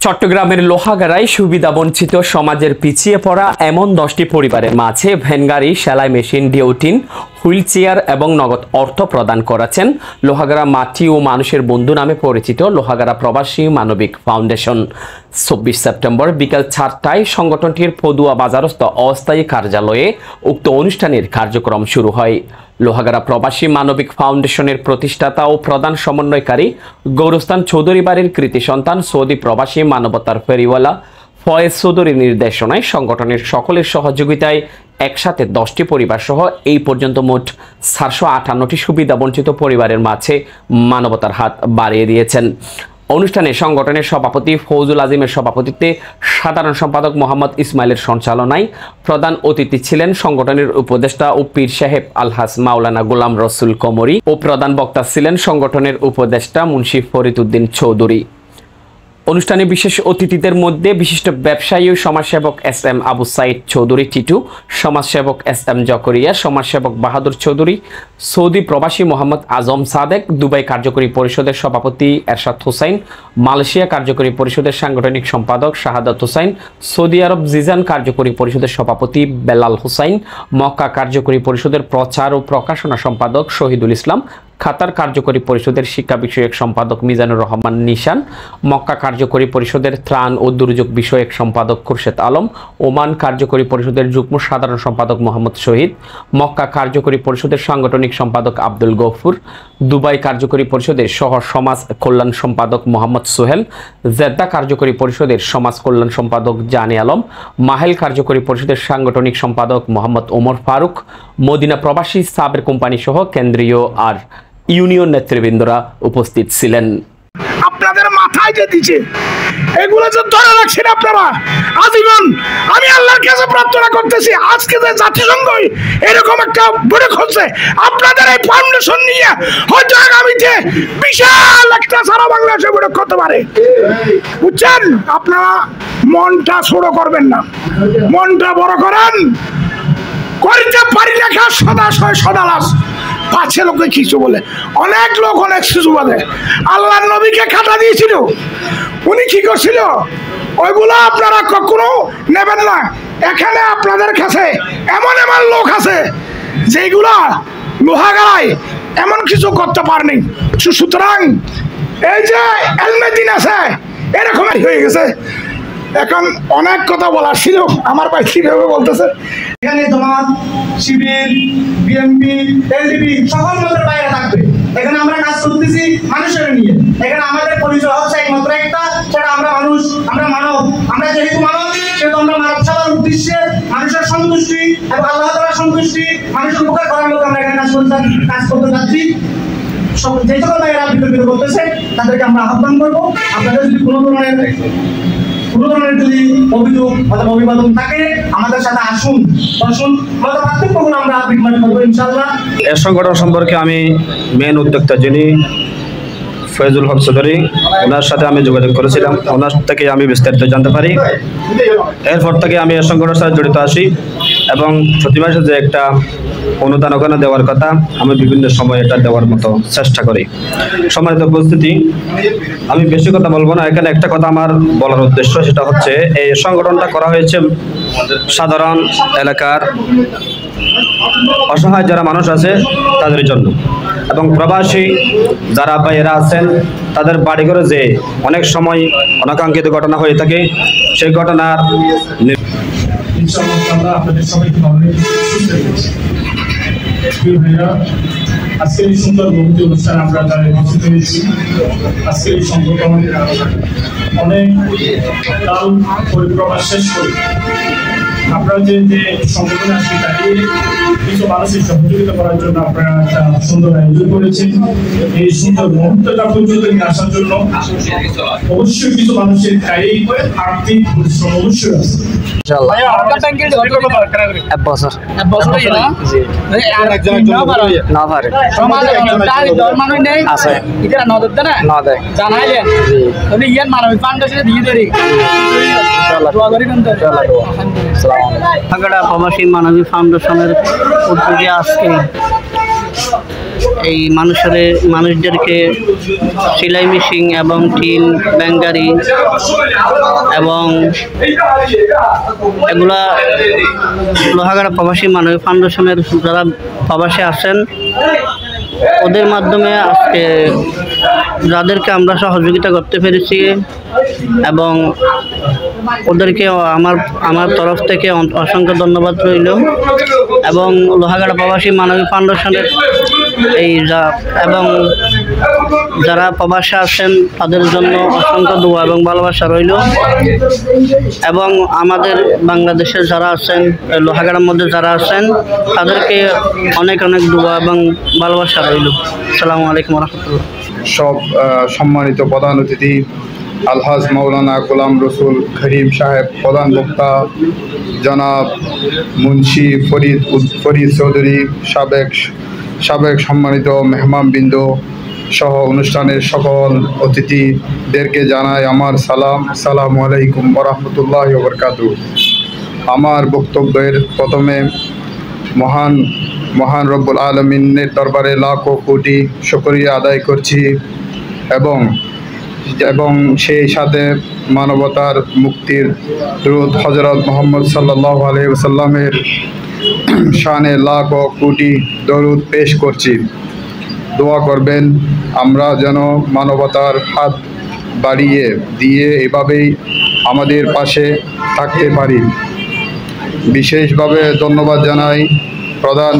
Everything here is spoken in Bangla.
চট্টগ্রামের লোহাগাড়ায় সুবিধাবঞ্চিত সমাজের পিছিয়ে পড়া এমন 10টি পরিবারের মাঝে ভ্যানগাড়ি, সেলাই মেশিন, ডিওটিন, হুইল চেয়ার এবং নগদ অর্থ প্রদান করেছেন লোহাগাড়া মাটি ও মানুষের বন্ধু নামে পরিচিত লোহাগাড়া প্রবাসী মানবিক ফাউন্ডেশন। 24 সেপ্টেম্বর বিকেল 4টায় সংগঠনটির পদুয়া বাজারস্থ অস্থায়ী কার্যালয়ে উক্ত অনুষ্ঠানের কার্যক্রম শুরু হয়। লোহাগাড়া প্রবাসী মানবিক ফাউন্ডেশনের প্রতিষ্ঠাতা ও প্রধান সমন্বয়কারী গৌরস্তান চৌধুরী বাড়ির কৃতি সন্তান সৌদি প্রবাসী মানবতার ফেরিওয়ালা ফয়েজ চৌধুরীর নির্দেশনায় সংগঠনের সকলের সহযোগিতায় একসাথে 10টি পরিবার সহ এই পর্যন্ত মোট 458টি সুবিধাবঞ্চিত পরিবারের মাঝে মানবতার হাত বাড়িয়ে দিয়েছেন। অনুষ্ঠানে সংগঠনের সভাপতি ফৌজুল আজিমের সভাপতিত্বে সাধারণ সম্পাদক মোহাম্মদ ইসমাইলের সঞ্চালনায় প্রধান অতিথি ছিলেন সংগঠনের উপদেষ্টা ও পীর সাহেব আলহাজ মাওলানা গোলাম রসুল কমরি ও প্রধান বক্তা ছিলেন সংগঠনের উপদেষ্টা মুন্সি ফরিদ উদ্দিন চৌধুরী। অনুষ্ঠানে বিশেষ অতিথিদের মধ্যে বিশিষ্ট ব্যবসায়ী ও সমাজসেবক এস.এম. আবু সাইদ চৌধুরী টিটু, সমাজসেবক এস.এম. জকরিয়া, সমাজসেবক বাহাদুর চৌধুরী, সৌদি প্রবাসী মোহাম্মদ আজম সাদেক, দুবাই কার্যকরী পরিষদের সভাপতি এরশাদ হুসাইন, মালয়েশিয়া কার্যকরী পরিষদের সাংগঠনিক সম্পাদক শাহাদাত হুসাইন, সৌদি আরব জিজান কার্যকরী পরিষদের সভাপতি বেলাল হুসাইন, মক্কা কার্যকরী পরিষদের প্রচার ও প্রকাশনা সম্পাদক শহীদুল ইসলাম, খাতার কার্যকরী পরিষদের শিক্ষা বিষয়ক সম্পাদক মিজানুর রহমান নিশান, মক্কা কার্যকরী পরিষদের ত্রাণ ও দুর্যোগ বিষয়ক সম্পাদক খুরশেদ আলম, ওমান কার্যকরী পরিষদের যুগ্ম সাধারণ সম্পাদক মোহাম্মদ শহীদ, মক্কা কার্যকরী পরিষদের সাংগঠনিক সম্পাদক আব্দুল গফুর, দুবাই কার্যকরী পরিষদের সহ সমাজ কল্যাণ সম্পাদক মোহাম্মদ সোহেল, জেদ্দা কার্যকরী পরিষদের সমাজ কল্যাণ সম্পাদক জানি আলম, মাহেল কার্যকরী পরিষদের সাংগঠনিক সম্পাদক মোহাম্মদ ওমর ফারুক, মদিনা প্রবাসী সাবের কোম্পানি সহ কেন্দ্রীয় আর ইউনিয়ন নেতৃবৃন্দরা উপস্থিত ছিলেন। আপনাদের মাথায় যে দিচ্ছে এগুলো যে ধরে রাখছেন আপনারা আজীবন, আমি আল্লাহর কাছে প্রার্থনা করতেছি আজকে যে জাতিসংঘ এরকম একটা বৈঠক হচ্ছে আপনাদের এই ফাউন্ডেশন নিয়ে হয়তো আগামীতে বিশাল একটা সারা বাংলাদেশে বৈঠক করতে পারে। বুঝছেন? আপনারা মনটা ছোট করবেন না, মনটা বড় করেন। করতে পারি লেখা সদা লাশ পাচ্ছে লোকে কিছু বলে, অনেক লোক অনেক কিছু বলে। আল্লাহর নবীকে খাতা দিয়েছিল, উনি কি করছিল ওইগুলো আপনারা কখনো নেবেন না। এখানে আপনাদের কাছে এমন এমন লোক আছে যেগুলা লোহাগাড়ায় এমন কিছু করতে পারেনি। সুতরাং এই যে এলমেদিন আছে এরকমই হয়ে গেছে। এখন অনেক কথা বলার ছিল, আমার ভাই কিভাবে বলতেছে এখানে জামাত, শিবির, বিএনপি, এলডিপি সকল মতের বাইরে থাকবে। এখানে আমরা কাজ করতেছি মানুষের নিয়ে। এখানে আমাদের পরিচয় হচ্ছে একমাত্র একটা, সেটা আমরা মানুষ, আমরা মানব। আমরা যেহেতু মানব সেহেতু আমরা মানব সেবার উদ্দেশ্যে মানুষের সন্তুষ্টি এবং আল্লাহ তাআলার সন্তুষ্টি, মানুষের উপকার করার লোক আমরা এখানে কাজ করতে যাচ্ছি। যে সকল ভাইয়েরা বিতর্কিত করতেছে তাদেরকে আমরা আহ্বান করবো, আপনাদের যদি কোনো ধরনের যদি অভিযোগ অথবা অভিবাদন থাকে আমাদের সাথে আসুন, আমাদের পার্থক্যগুলো আমরা বিজ্ঞাপন করবো ইনশাআল্লাহ। এর সংগঠন সম্পর্কে আমি মেন উদ্যোক্তা যিনি ফয়জুল হক চৌধুরী, ওনার সাথে আমি যোগাযোগ করেছিলাম, ওনার থেকে আমি বিস্তারিত জানতে পারি। এরপর থেকে আমি এই সংগঠনের সাথে জড়িত আসি এবং প্রতি মাসে যে একটা অনুদান ওখানে দেওয়ার কথা, আমি বিভিন্ন সময় এটা দেওয়ার মতো চেষ্টা করি। সম্মানিত উপস্থিতি, আমি বেশি কথা বলবো না। এখানে একটা কথা আমার বলার উদ্দেশ্য, সেটা হচ্ছে এই সংগঠনটা করা হয়েছে সাধারণ এলাকার অসহায় যারা মানুষ আছে তাদের জন্য, এবং প্রবাসী যারা ভাইয়েরা আছেন তাদের বাড়ি ঘরে যে অনেক সময় অনাকাঙ্ক্ষিত ঘটনা হয়ে থাকে, সেই ঘটনার আজকের এই সুন্দর ভক্তি অনুষ্ঠান আমরা যারা উপস্থিত হয়েছি, আজকের এই সংগঠন অনেক কাল পরিক্রমা শেষ করে আপনারা যে সংগঠনে আসছে তাকে কিছু মানুষের সহযোগিতা করার জন্য আপনারা একটা সুন্দর আয়োজন করেছেন। এই সুন্দর মুহূর্তটা পর্যন্ত নিয়ে আসার জন্য অবশ্যই কিছু মানুষের কায়িক আর্থিক পরিশ্রম অবশ্যই আছে। লোহাগাড়া প্রবাসী মানবিক ফাউন্ডেশনের উদ্যোগে আজকে এই মানুষদেরকে সেলাই মেশিন এবং টিন ব্যাংগারি এবং এগুলা লোহাগাড়া প্রবাসী মানবিক ফাউন্ডেশনের যারা প্রবাসী আছেন ওদের মাধ্যমে আজকে যাদেরকে আমরা সহযোগিতা করতে পেরেছি এবং ওদেরকে আমার তরফ থেকে অসংখ্য ধন্যবাদ রইল এবং লোহাগাড়া প্রবাসী মানবিক ফাউন্ডেশনের এবং যারা প্রবাসে আছেন তাদের জন্য অসংখ্য দোয়া এবং ভালোবাসা রইল এবং আমাদের বাংলাদেশের যারা আছেন লোহাগাড়ার মধ্যে যারা আছেন তাদেরকে অনেক অনেক দোয়া এবং ভালোবাসা রইল। আসসালামু আলাইকুম রহমতুল্লাহ। সব সম্মানিত প্রধান অতিথি আলহাজ মৌলানা গোলাম রসুল করিম সাহেব, প্রধান বক্তা জনাব মুন্সি ফরিদ চৌধুরী, সাবেক সম্মানিত মেহমানবৃন্দ সহ অনুষ্ঠানের সকল অতিথিদেরকে জানাই আমার সালামু আলাইকুম ওয়া বারাকাতুহু। আমার বক্তব্যের প্রথমে মহান রব্বুল আলমিনের দরবারে লাখো কোটি শুকরিয়া আদায় করছি এবং সেই সাথে মানবতার মুক্তির দরুদ হযরত মুহাম্মদ সাল্লাল্লাহু আলাইহি ওয়াসাল্লামের শানে লাখো কোটি দরুদ পেশ করছি। দোয়া করবেন আমরা যেন মানবতার হাত বাড়িয়ে দিয়ে এভাবেই আমাদের পাশে থাকতে পারি। বিশেষভাবে ধন্যবাদ জানাই প্রধান